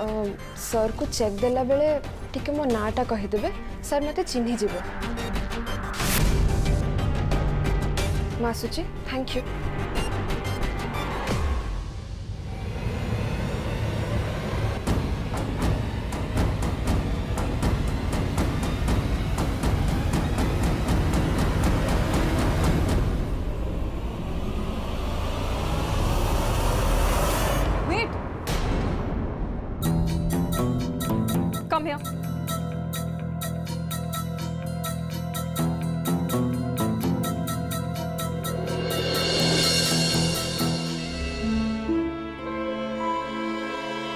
Sir को check देला बेले टिके मो नाटा कहीदेवे सर मते चिन्ही जीवे मासुची thank you Come here.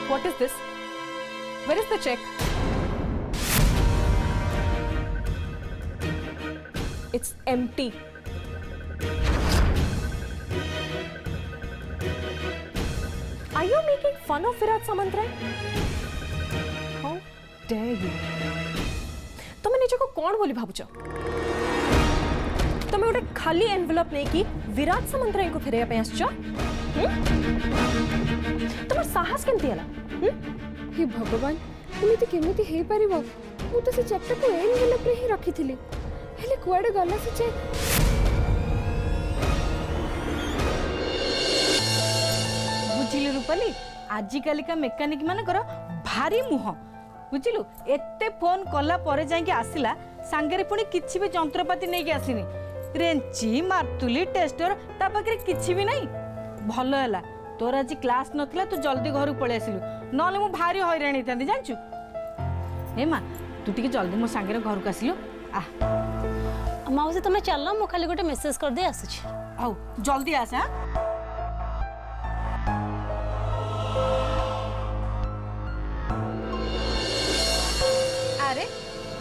What is this? Where is the check? It's empty. Are you making fun of Virat Samantray? तुम निज को कौन बोली भावुच तुम गोटे खाली एनवेलप नहीं कि विराट सामंतराय को फेरैया पे आछो तुम साहस केमती हला हे भगवान एमिति केमिति हे परिबो मु तो से चेकटा को एनवेलप रे ही रखी थिली हेले कुआडे गला से चेक बुझिली रूपाली आजिकाली का मेकानिक मान कर भारी मुह बुझिलु एते फोन कला परे जाके आसिला सांगरे पुणी किछि भी जंत्रपाती नहीं के आसिनी रेंची मारतुली टेस्टर ता पाखरे किछि भी नहीं भलो हैला तोर आज क्लास नथिला तू जल्दी घर पळे आसिलु नले मु भारी हैराणी थांदी जानचु हे मां तू टिके जल्दी मो सांगरे घर को आसिलु आ माउसी तुम चल मु खाली गोटे मेसेज कर दे आसुछि आउ जल्दी आस हां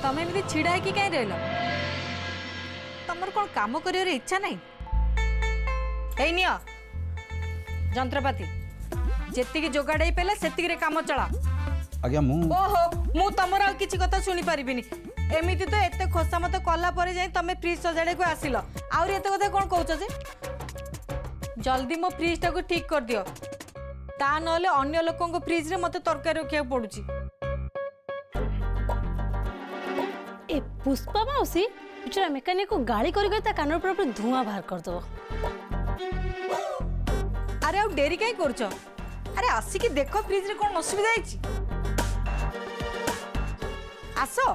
तमें एमती छिड़ा है कि कहीं रहल तमर कौन काम कर इच्छा नहीं जंत्रपाती जेतिकी जोगाड़ पेला सेतिकी काम चला आज्ञा ओहो मु तमर आ किछि कथा सुनी परिबिनी एमिति तो एते खोसा मत कला परे जाई तमे फ्रिज सजाड़े को आसिल आउरी एते कथा कोन कहउछ जे जल्दी मो फ्रिज टा को ठीक कर दियो ता नले अन्य लोकन को फ्रिज रे मते तरकारी रखिया पड़ुची ए पुष्पा मौसी बेचारा मेकानिक को गाड़ी कर कान पर धुआं बाहर कर दो अरे आ डेरी कहीं करछ अरे आसिकी देखो फ्रिज रे कोन असुविधा है आसो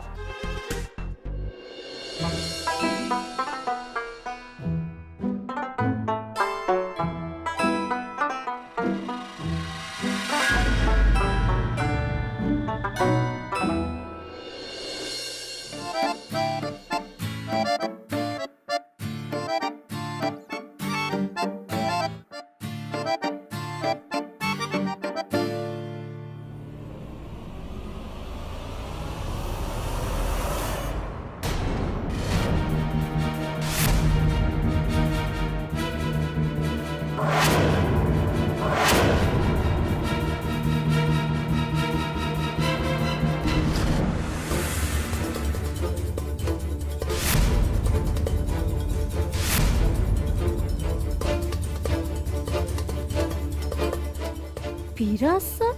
विराट सर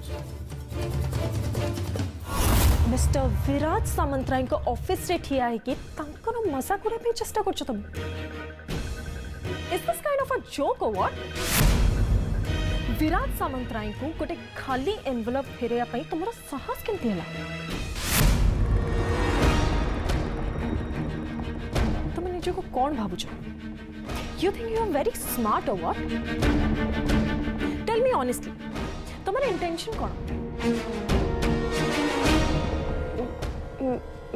मिस्टर विराट सामंतराय को ऑफिस रे ठिया है कि तांकर मजाक उड़े पे चेष्टा करछ तुम is this kind of a joke और व्हाट विराट सामंतराय को गोटे खाली एनवेलप फेरैया पई तुमरा साहस केमती हला तुम निज को कौन भाबुछ you think you are very smart और व्हाट टेल मी ऑनेस्टली तुम्हारा इंटेंशन कौन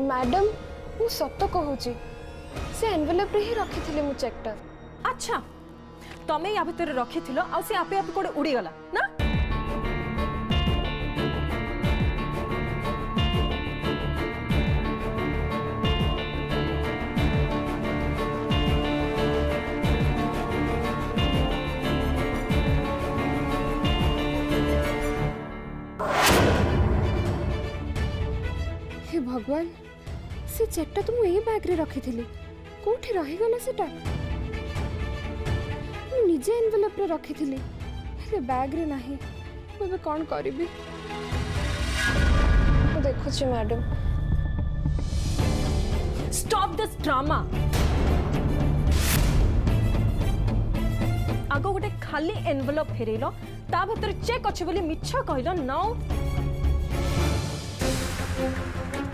मैडम मु सत कहूची से एनवेलप रे ही रखी थिले मु चेकटा अच्छा तमें या भितर रखी थिलो आ से आपे आप कोडे उड़ी गला ना हे भगवान से चेकटा तो मुझे बैग रे रखी थी कोठी रही गला सेटा निजे एनवेलप रे रखी थी हेले बैग रे नाही मैं कौन करिबी देखुची मैडम। Stop this drama. आगो गोटे खाली एनवेलप फेरेलो ता भीतर चेक अच्छे बोली मिछ कहलो नाउ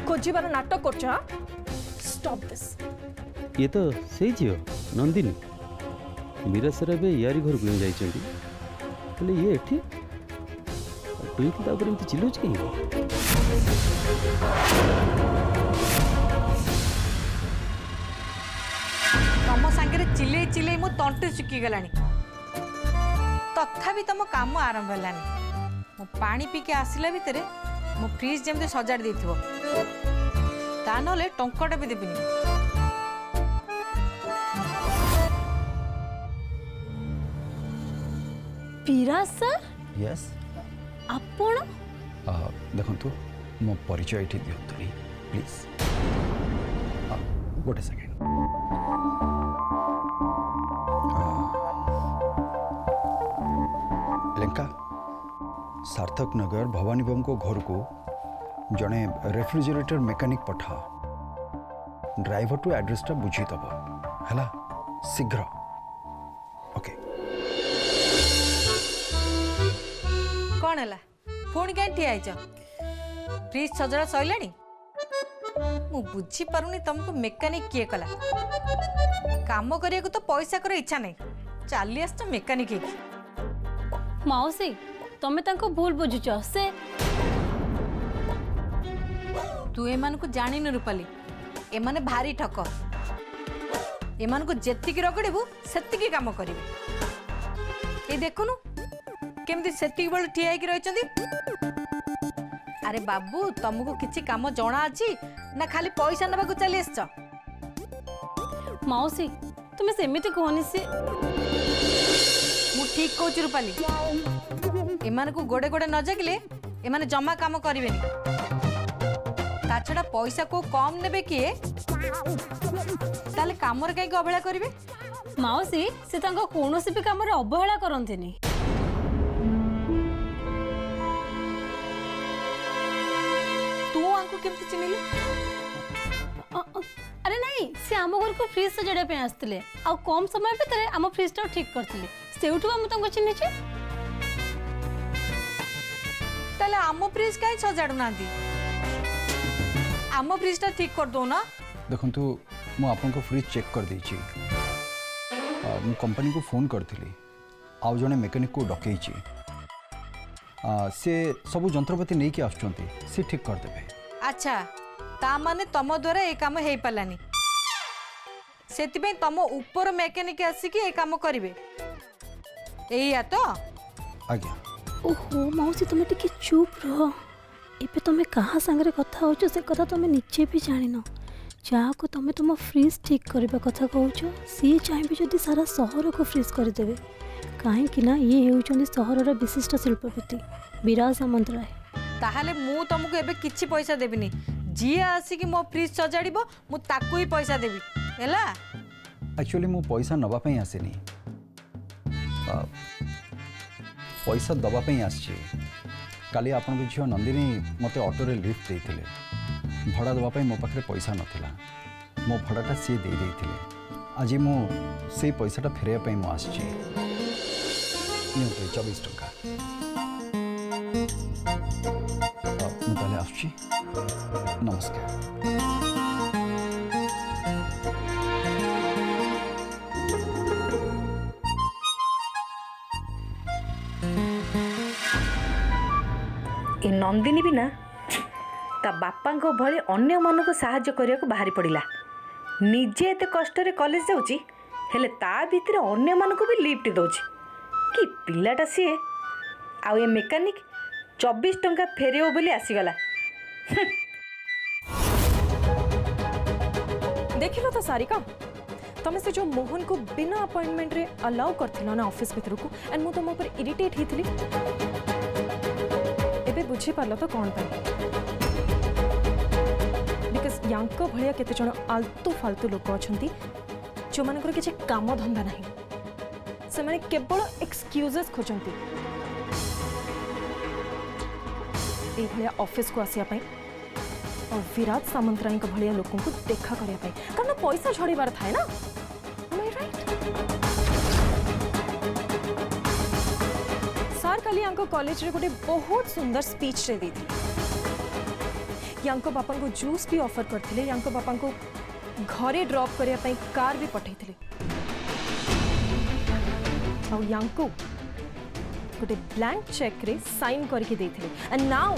खोजिबार नाटक करछ। Stop this. ये तो सही झील नंदिनी मीरा सर ए यारी घर को जाइछंती हेले ये एठी टुईकी तापर एमती चिल्लुच कहीं तम सांगे चिल्ले चिल्ले मो तंटु चुकी गलानी तथापि तुम काम आरंभ हेलानी मो पानी पीके आसला भितर मो फ्रिज जमते सजाड़ देथिबो ता नले टंकाटा भी देबिनी। विराज सर यस आपण देखु मो परिचय ये दिंतु प्लीज गोटे सेकेंड लेंका सार्थक नगर भवानी बाबू को घर को जड़े रेफ्रिजरेटर मेकानिक पठा ड्राइवर टू एड्रेसटा बुझीदब है शीघ्र ओके कौन है पुणी कहीं ठिया फ्रिज सजड़ा सैला मु बुझी पारुनी तुमको मेकानिक किए कला काम करिया तो पैसा कर इच्छा नहीं चली आस मेकानिक मौसी तमे तांको भूल बुझुच से तू एमान को जानी न रूपाली एमाने भारी ठक एमान को जेतिकी रगड़बू सेतिकी काम करिवे ए देखुनु केमती सेतिकी बळ ठिया होइकी रहिचंदी। अरे बाबू तुमको किछि काम जणा अछि ना खाली पैसा नबा को चली आछछ। मौसी तुमे सेमिति कोहनी से मु ठीक कहूँ रूपाली एमान को गोड़े गोड़े न जगिले एमाने जमा काम करिवेनी ता छड़ा पैसा को कम नेबे किए ताले कामर काई अवहेला करिवे। मौसी से तांको कोनोसी भी काम रे अवहेला करंतिनी तू आंको केमती चिनिलु अरे नहीं से आम घर को फ्रिज सजाड़ा पे आसते आ कम समय भितर आम फ्रिज टा ठीक करते सेठू आम तुमको चिन्ह ताले आम फ्रिज काई सजाडू नांदी आम फ्रिज टा ठीक कर दो ना। देखु मु आपन को फ्रिज चेक कर देछि मु कंपनी को फोन करथिली आउ जने मेकानिक को डकैछि से सब जंत्रपाती नहीं कि आछुंती से ठीक कर देबे। अच्छा ता माने तम द्वारा ए काम हेई पलानी सेति पे तम ऊपर मेकानिक आसी कि ए काम करिवे एया तो आज्ञा। ओहो मौसी तुम टिके चुप रह एबे तुम कहाँ सांगरे कथा होचो से कथा तुम निचे भी जानिन जहाँ को तुम तुम फ्रिज ठीक करबा कथा कहूचो सी चाहिए जदि सारा शहर को फ्रिज कर देबे कहीं ना ये होउचंदी शहरर विशिष्ट शिल्पपति विराज सामंतराय ताहाले मु तुमको एबे किछि पैसा देबिनी जी आसी कि मो फ्रिज सजाड़िबो मु ताकू ही पैसा देबी हैला। एक्चुअली मु पैसा नबा पई आसेनी पैसा दबा पई आछि काली आपन को झियो नंदिनी मते ऑटो रे लिफ्ट देथिले भड़ा दबा पई मो पाखरे पैसा नथिला मो भड़ाटा सी दे देथिले आज मु से पैसाटा फेरे पई मु आछि ये 24 टका मु ताले आछि नमस्कार। ए नंदिनी बिना ता बापा भले अन्य मन को साहाय्य करने को बाहरी पड़ा निजे एत कष्ट कॉलेज जाऊँगी हेले ता भितर अन्य मन को भी लिफ्ट दौची कि पिलाटा सी आउ ए मेकानिक 24 टंका फेरेव बोली आसीगला। देखिल तो सारिका तुम से जो मोहन को बिना अपॉइंटमेंट रे अलाउ करथिल ना ऑफिस भीतर को एंड मु तुम ऊपर इरिटेट हिथली एबे बुझी पारल तो कौन पाई बिकॉज यांको भलिया केते जण आलतू फालतू लोक अछंती जो मानकर किछि काम धंदा नाही से माने केवल एक्सक्यूजेस खोजंती ये ऑफिस को आसिया और विराट सामंतराय भाया लोक देखा करने कारण पैसा झड़ार थाए ना सार काली कॉलेज रे गोटे बहुत सुंदर स्पीच रे दी बापा को जूस भी ऑफर करते बापा को घरे ड्रॉप करने कार भी पठे गोटे ब्लैंक चेक रे साइन करके देथिले and now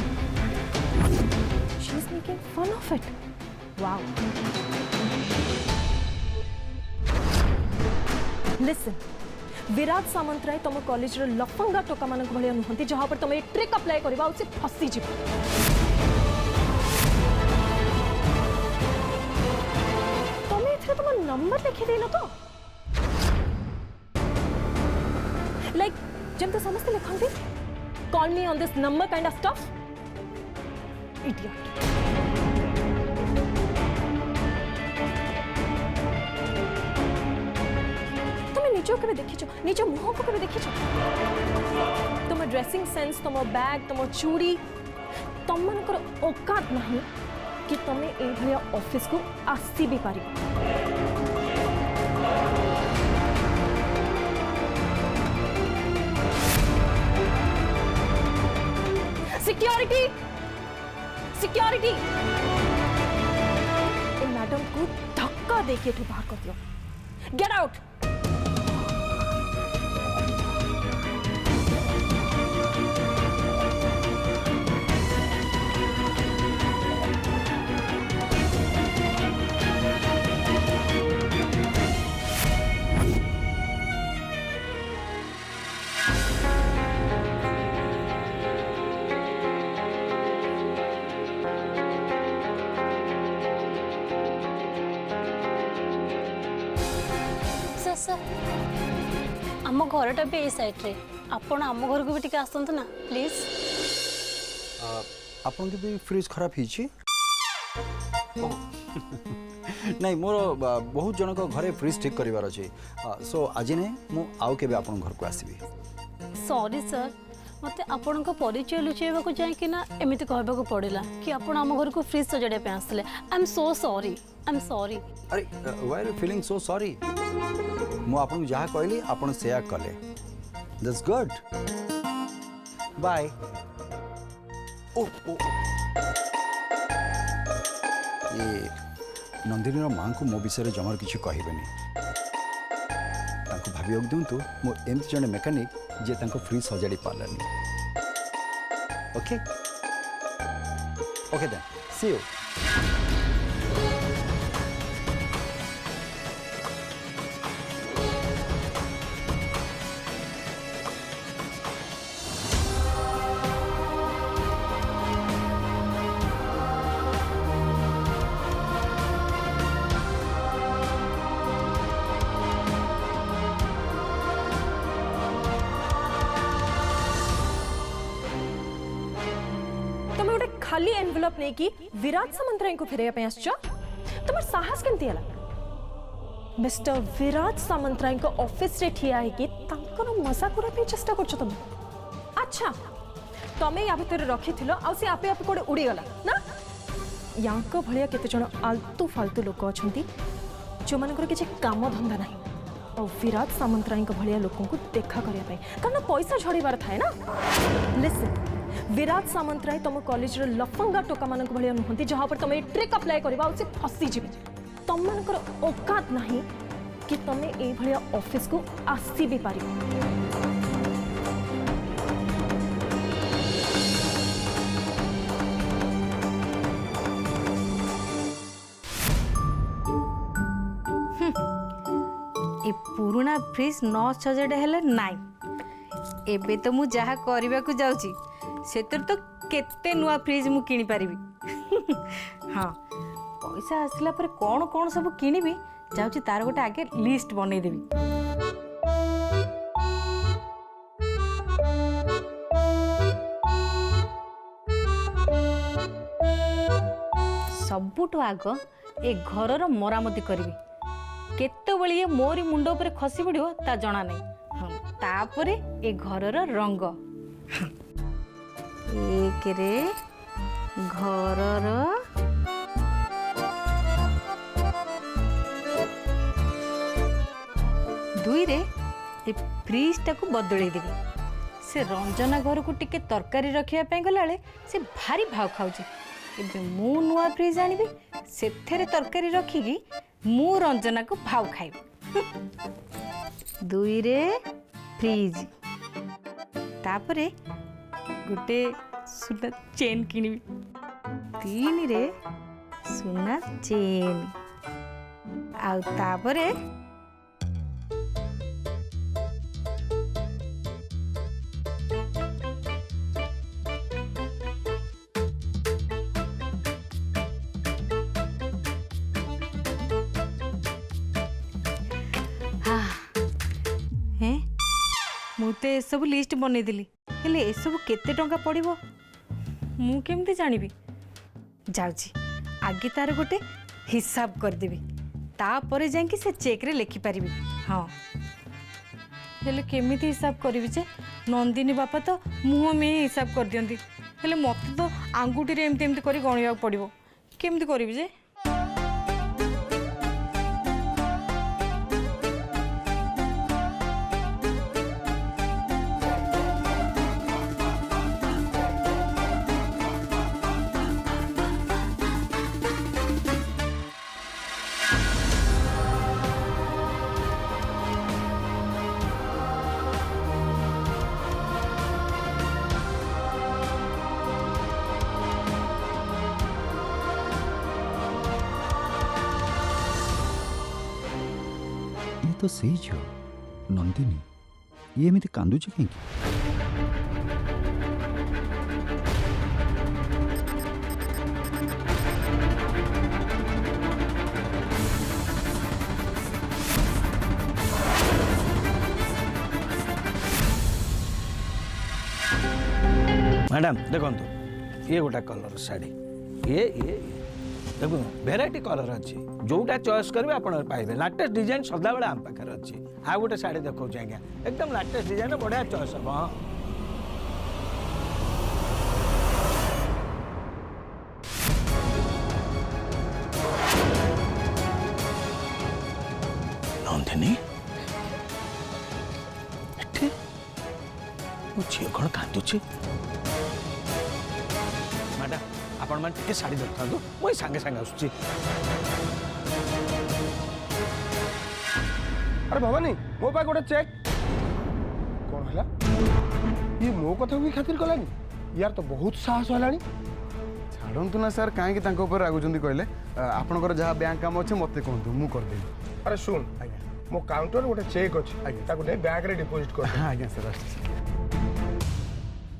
she is making fun of it wow listen Virat Samantaray तुम कॉलेज रो लफंगा टोका मानक भलिया नुहंती जहां पर तुम ट्रिक अप्लाई करबा उसे फसी जिव तुम एथरे तुम नंबर लिखि देलो तो लाइक जब तो समझते लिखते call me on this number kind of stuff idiot तुम निजो के देखिछ निज मुह को के देखिछ तुम ड्रेसिंग सेंस तुम बैग तुम चूड़ी तुम मनकर औकात नहीं कि तुम ए ऑफिस को आसी भी पार सिक्योरिटी सिक्योरिटी मैडम को धक्का देके बाहर कर दियो गेट आउट सर आम घरटा भी सैड्रे आपण आम घर को भी टिके आसतु ना प्लीज आपन के भी फ्रिज खराब हिची नहीं मोर बहुत जन को घरे फ्रिज ठीक करिवार अछि सो आज ने मु आउ के भी आपन घर को आसीबी सॉरी सर मते आपण को परिचय लुचेबा को जाय कि ना एमिति कहबा को पड़िला कि आपण आम घर को फ्रिज सजड़े पे आसले आई एम सो सॉरी अरे why are you feeling so sorry मु आपन जहा कहली आपन सेया कले दैट्स गुड बाय ओ ये नंदिनी माँ को मो विषय जमार किसी कहबेनी भाविया दिंतु मो एमती जड़े मेकानिक जे तांको फ्रिज सजाड़ी पार्लानी okay okay then see you खाली एनवेलप नहीं कि विराट सामंतराय को फेरैया पे आछो तुम साहस केमती हला मिस्टर विराट सामंतराय को ऑफिस रे ठिया है कि तांकर मजा करा पे चेष्टा करछो तुम अच्छा तमे या भीतर रखी थिलो आ से आपे आपे कोडे उड़ी गला ना यांको भलिया केते जण आलतू फालतू लोक अछंती जो मानकर किछ काम धंदा नाही और विराट सामंतराय को भलिया लोकन को देखा करिया पे कारण पैसा झड़ीबार थाए ना लिसन विराट सामंतराय तुम कॉलेज रो लफंगा टोका मानक भलिया नुहंती जहां पर तुम ट्रिक अप्लाई करबा उसे फसी जिवे तुम मानकर औकात नहीं कि तुम ए भलिया ऑफिस को आसी भी पारिबो ए पुराना फ्रिज न सजड़े हेले नाई एबे तो मु जहा करबा को जाउची सेतर तो केते नुआ फ्रिज मु किनी पारिबी हाँ पैसा आसला पर कौन कौन सब किनिबी जाउची तार गोटे आगे लिस्ट बनै देबी सबुठु आग ए घरर मरामती करिबी केतेबेले ये मोरी मुंड ऊपर खसी पड़ो ता जना नहीं हाँ तापरे ए घरर रंग ଏକରେ ଘରର ଦୁଇରେ ଏ ଫ୍ରିଜଟାକୁ ବଦଳେଇ ଦେବି। ସେ ରଞ୍ଜନା ଘରକୁ ଟିକେ ତରକାରୀ ରଖିବା ପାଇଁ ଗଲାବେଳେ ସେ ଭାରି ଭାଉ ଖାଉଛି। ଏବେ ମୁଁ ନୂଆ ଫ୍ରିଜ ଆଣିବି, ସେଥିରେ ତରକାରୀ ରଖିକି ମୁଁ ରଞ୍ଜନାକୁ ଭାଉ ଖାଇବି। ଦୁଇରେ ଫ୍ରିଜ, ତାପରେ ଗୋଟେ ସୁନା ଚେନ୍ କିଣିବି। ତିନିରେ ସୁନା ଚେନ୍, ଆଉ ତାପରେ ମୁଁ ତ ଏସବୁ ଲିଷ୍ଟ ବନେଇଦେଲି, ହେଲେ ଏସବୁ କେତେ ଟଙ୍କା ପଡ଼ିବ ମୁଁ କେମିତି ଜାଣିବି? ଯାଉଛି ଆଗେ ତାର ଗୋଟେ ହିସାବ କରିଦେବି, ତାପରେ ଯାଇକି ସେ ଚେକ୍ରେ ଲେଖିପାରିବି। ହଁ, ହେଲେ କେମିତି ହିସାବ କରିବି ଯେ? ନନ୍ଦିନୀ ବାପା ତ ମୁହଁ ମିହିଁ ହିସାବ କରିଦିଅନ୍ତି, ହେଲେ ମୋତେ ତ ଆଙ୍ଗୁଠିରେ ଏମିତି ଏମିତି କରି ଗଣିବାକୁ ପଡ଼ିବ। କେମିତି କରିବି ଯେ? तो सही झील नंदिनी, ये एमती कांदुची कहीं? मैडम देखो ये गोटा कलर साड़ी ये देखो भेराइटी कलर अच्छी जोटा चॉइस करेंगे आप पाइबे। लाटेस्ट डिजाइन सदा बेले आम पाखे अच्छी। आ गोटे शाढ़ी देखो आज्ञा एकदम लाटेस्ट डिजाइन बढ़िया चॉइस हम। हाँ नंदिनी झील कौन कांदुची? मैडम आपण मैंने टिके शाढ़ी देखता मुझे सांगे सांगे आसुची। अरे भवानी मो पास गोटे चेक कौन है? ये मो कथा भी खातिर कलानी यार, तो बहुत साहस है। छाड़ू ना सर कहीं रागुंट कहले आपंकर जहाँ बैंक काम अच्छे मत कहतु मु करदेवी। अरे शुण मो काउंटर गोटे चेक अच्छी बैंक रे डिपोजिट कर। आज्ञा सर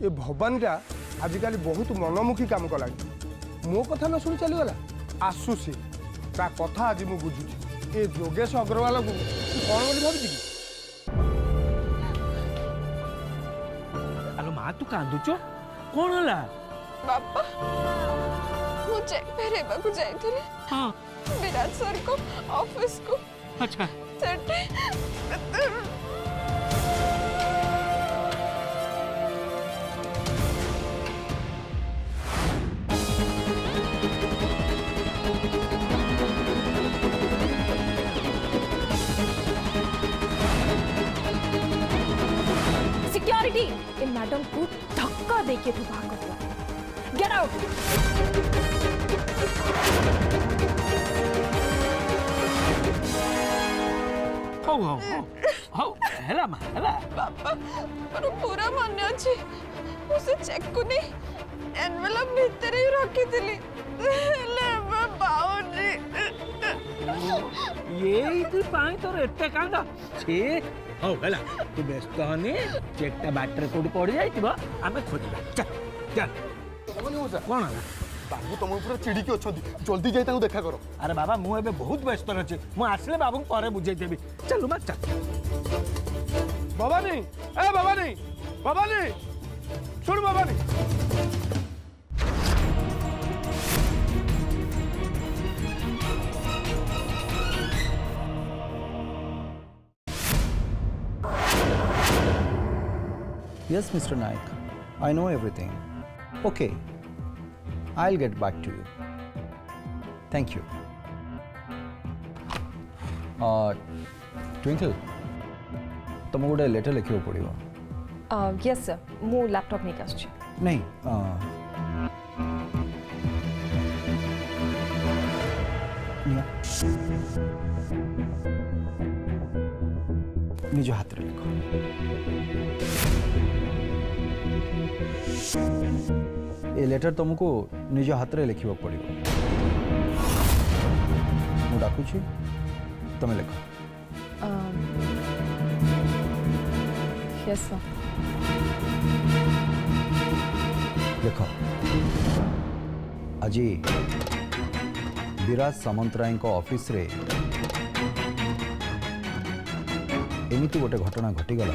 ये भवानीटा आजिकल बहुत मनमुखी काम कलानी। मो कथा न शुणी चलीगला आसुसी ता कथा आज मु बुझुची। ये योगेश अग्रवाल को कौन बोली भाभी कि? आलो माँ तू कांदुचो कौन हला? बापा मु चेक फेरेबा को जाइथिले। हाँ विराट सर को ऑफिस को। अच्छा सेटे सिक्योरिटी इन मैडम को धक्का देके तू बाहर कर दिया। Get out. हो हो हो हेला मा हेला बापा पर पूरा मन अछि उसे चेक को नहीं एनवेलप भीतर ही रखी थी। ले बाउंड्री ये इतनी पानी तो एते कांदा छे हो हेला तू व्यस्त हनी चेकटा बाटर कोड पड़ जाइतिबो आमे खोजिबा। चल चल कौन है? बाबू तुम ऊपर चिड़िकी अच्छा जल्दी जाए देखा करो। अरे बाबा मु एबे बहुत व्यस्त अछि मु आसले बाबू को परे बुझाई देबी। चल मा चल। भवानी ए भवानी भवानी सुन Bhavani Yes, Mr. Naik. I know everything. Okay I will get back to you thank you Twinkle तुमको गोटे लेटर लिखा पड़ो यस सर मु लैपटॉप नहीं आसुची नहीं निज हाथ रे लिख ये लेटर तुमको निज हाथ रे लिखा पड़ो मु डाकुची तुम लिख यस सर देख आज विराज सामंतराय ऑफिस रे एमती गोटे घटना घटीगला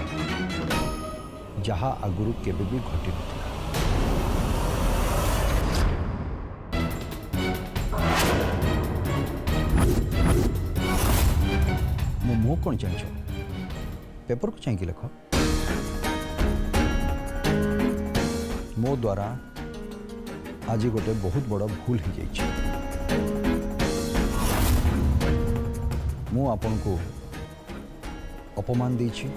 जहाँ आगुरी केबे भी घटी नथिला मो मुँह कौन चाह पेपर को चाहिए लिख मो द्वारा आज गोटे बहुत बड़ भूल हो जाइए मु आपन को अपमान देछि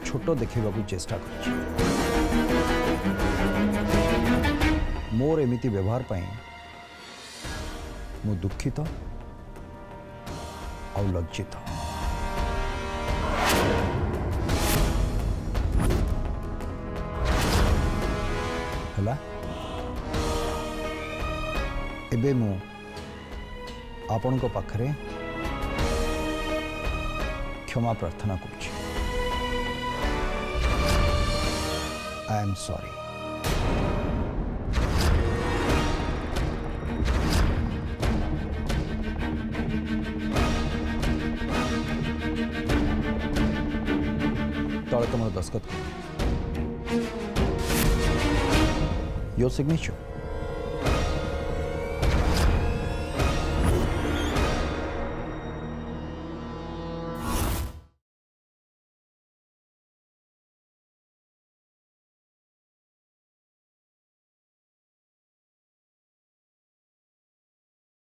छोट देखा चेष्टा कर मोर एमिति व्यवहार पाई मु दुखित और लज्जित हला एबे मु आपण को पाखरे क्षमा प्रार्थना करुछि आई एम सॉरी तले तुम दस्खत कर योर सिग्नेचर